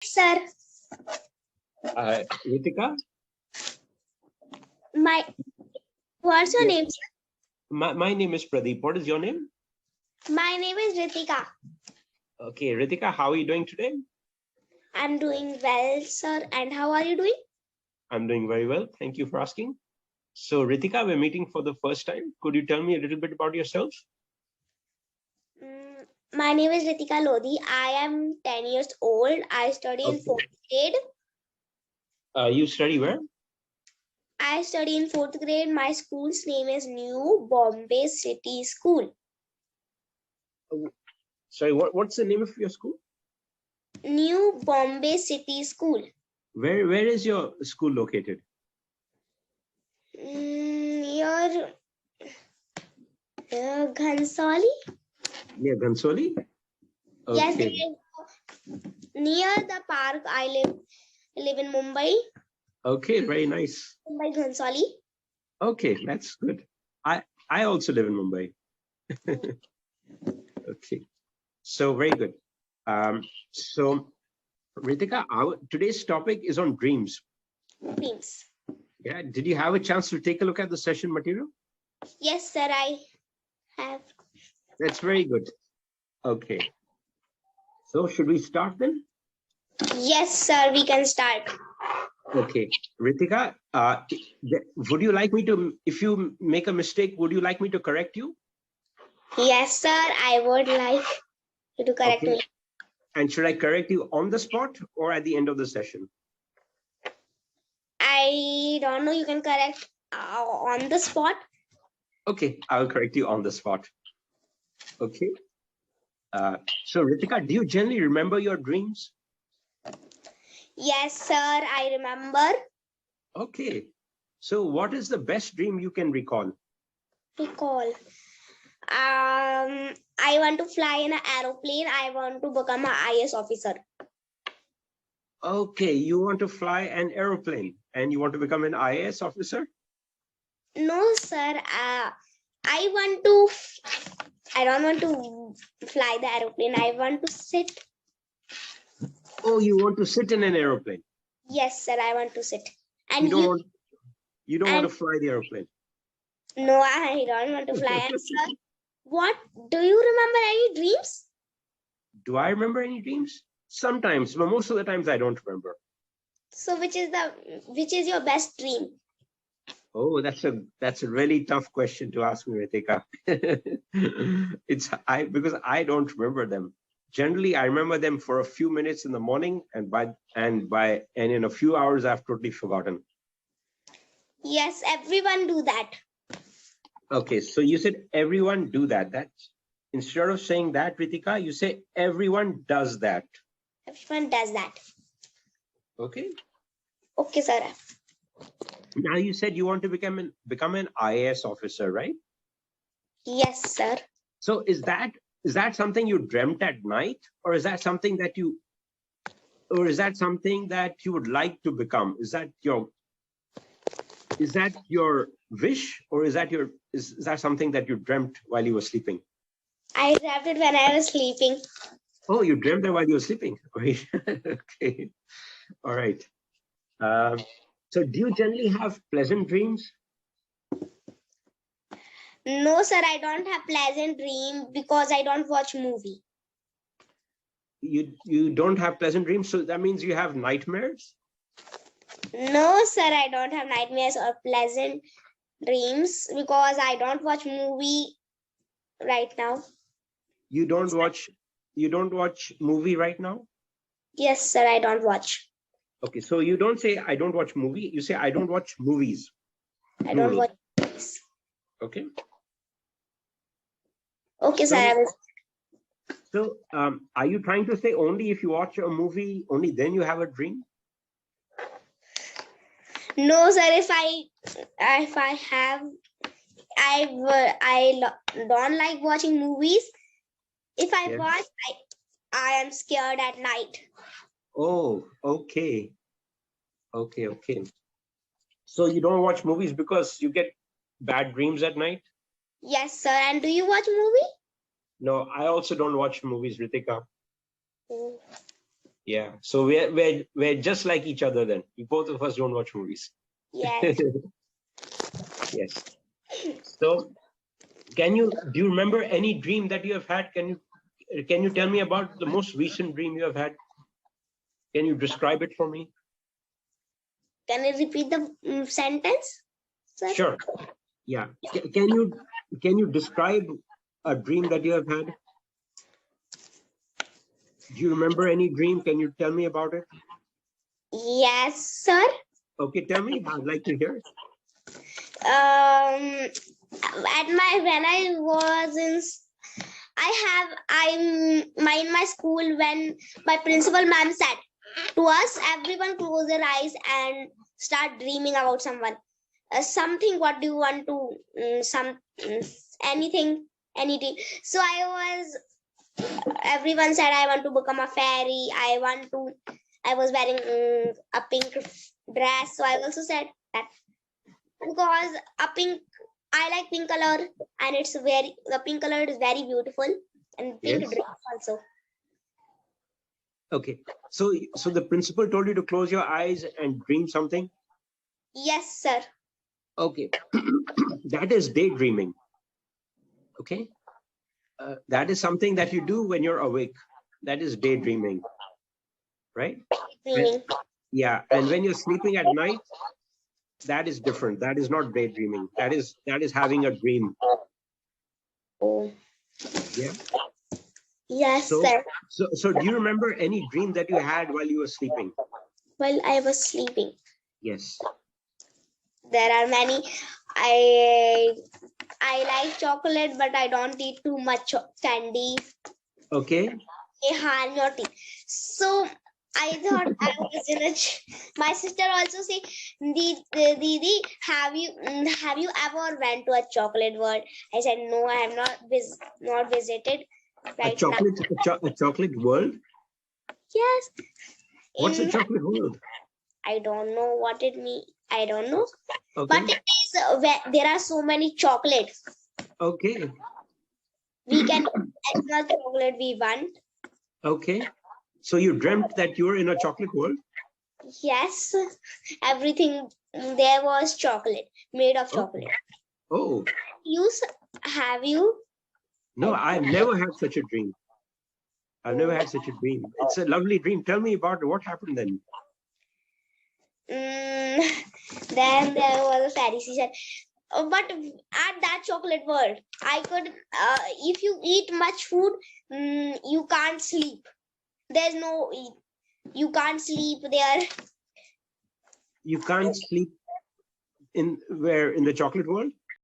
Sir, Ritika, what's your name, sir? my name is Pradeep. What is your name? My name is Ritika. Okay, Ritika, how are you doing today? I'm doing well, sir. And how are you doing? I'm doing very well. Thank you for asking. So, Ritika, we're meeting for the first time. Could you tell me a little bit about yourself? My name is Ritika Lodi. I am 10 years old. I study in 4th grade. You study where? I study in 4th grade. My school's name is New Bombay City School. Sorry, what's the name of your school? New Bombay City School. Where is your school located? Near Ghansoli. Near Ghansoli? Okay. Yes, near the park. I live in Mumbai. Okay, very nice. Mumbai Ghansoli. Okay, that's good. I also live in Mumbai. Okay, so very good. So Ritika, today's topic is on dreams. Dreams. Yeah, did you have a chance to take a look at the session material? Yes, sir, I have. That's very good. Okay. So should we start then? Yes, sir, we can start. Okay. Ritika, would you like me to, if you make a mistake, would you like me to correct you? Yes, sir, I would like you to correct me. And should I correct you on the spot or at the end of the session? I don't know, you can correct on the spot. Okay, I'll correct you on the spot. Okay. So Ritika, do you generally remember your dreams? Yes, sir, I remember. Okay. So what is the best dream you can recall? I want to fly in an aeroplane. I want to become an IS officer. Okay, you want to fly an aeroplane and you want to become an IAS officer? No, sir. I don't want to fly the aeroplane. I want to sit. Oh, you want to sit in an aeroplane? Yes, sir, I want to sit. And you don't want to fly the aeroplane? No, I don't want to fly. And sir, what? Do you remember any dreams? Do I remember any dreams? Sometimes, but most of the times I don't remember. So which is your best dream? Oh, that's a really tough question to ask me, Ritika. Because I don't remember them. Generally, I remember them for a few minutes in the morning, and in a few hours, I've totally forgotten. Yes, everyone do that. Okay, so you said everyone do that. That's instead of saying that, Ritika, you say everyone does that. Everyone does that. Okay. Okay, sir. Now you said you want to become an IAS officer, right? Yes, sir. So is that something you dreamt at night, or is that something that you would like to become? Is that your wish, or is that something that you dreamt while you were sleeping? I dreamt it when I was sleeping. Oh, you dreamt that while you were sleeping. Great. Okay. All right. So do you generally have pleasant dreams? No, sir, I don't have pleasant dream because I don't watch movie. You don't have pleasant dreams, so that means you have nightmares? No, sir, I don't have nightmares or pleasant dreams because I don't watch movie right now. You don't watch movie right now? Yes, sir, I don't watch. Okay, so you don't say I don't watch movie, you say I don't watch movies. I don't watch movies. Okay. Okay, sir. So are you trying to say only if you watch a movie, only then you have a dream? No, sir, if I don't like watching movies. If I watch, I am scared at night. Oh, okay. Okay. So you don't watch movies because you get bad dreams at night? Yes, sir. And do you watch movie? No, I also don't watch movies, Ritika. Yeah. So we're just like each other then. Both of us don't watch movies. Yes. Yes. So do you remember any dream that you have had? Can you tell me about the most recent dream you have had? Can you describe it for me? Can you repeat the sentence, sir? Sure. Yeah. Can you describe a dream that you have had? Do you remember any dream? Can you tell me about it? Yes, sir. Okay, tell me. I'd like to hear it. When I was in in my school, when my principal ma'am said to us, everyone close their eyes and start dreaming about someone, something. What do you want to anything? So everyone said I want to become a fairy. I was wearing a pink dress, so I also said that, because I like pink color, and the pink color is very beautiful, and pink Yes. dress also. Okay. So the principal told you to close your eyes and dream something? Yes, sir. Okay. That is daydreaming. Okay. That is something that you do when you're awake. That is daydreaming. Right? Dreaming. Yeah. And when you're sleeping at night, that is different. That is not daydreaming. That is having a dream. Oh. Yeah. Yes, So, sir. So do you remember any dream that you had while you were sleeping? While I was sleeping. Yes. There are many. I like chocolate, but I don't eat too much candy. Okay. So I thought I was in my sister also say, Didi, have you ever went to a chocolate world? I said, no, I have not visited right a chocolate world? Yes. What's a chocolate world? I don't know what it means. I don't know. Okay. But it is where there are so many chocolates. Okay. We can eat the chocolate we want. Okay. So you dreamt that you were in a chocolate world? Yes. Everything there was chocolate, made of chocolate. Oh. Have you? No, I've never had such a dream. I've never had such a dream. It's a lovely dream. Tell me about it. What happened then? Then there was a fairy season. But at that chocolate world, I could, if you eat much food, you can't sleep. There's no, you can't sleep there. You can't sleep in the chocolate world?